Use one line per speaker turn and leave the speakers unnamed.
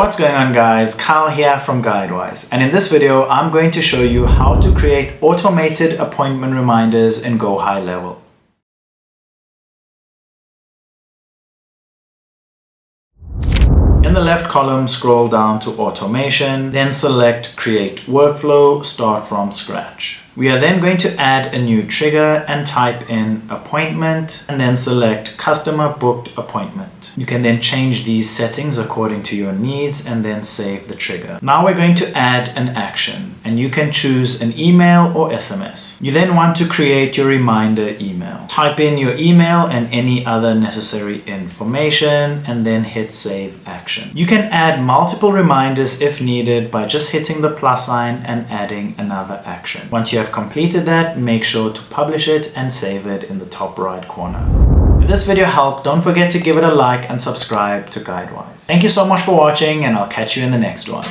What's going on guys, Kyle here from GuideWise, and in this video I'm going to show you how to create automated appointment reminders in GoHighLevel. In the left column, scroll down to Automation, then select Create Workflow, Start from Scratch. We are then going to add a new trigger and type in appointment and then select Customer Booked Appointment. You can then change these settings according to your needs and then save the trigger. Now we're going to add an action and you can choose an email or SMS. You then want to create your reminder email. Type in your email and any other necessary information and then hit Save Action. You can add multiple reminders if needed by just hitting the plus sign and adding another action. Once you have completed that, make sure to publish it and save it in the top right corner. If this video helped, don't forget to give it a like and subscribe to GuideWise. Thank you so much for watching and I'll catch you in the next one.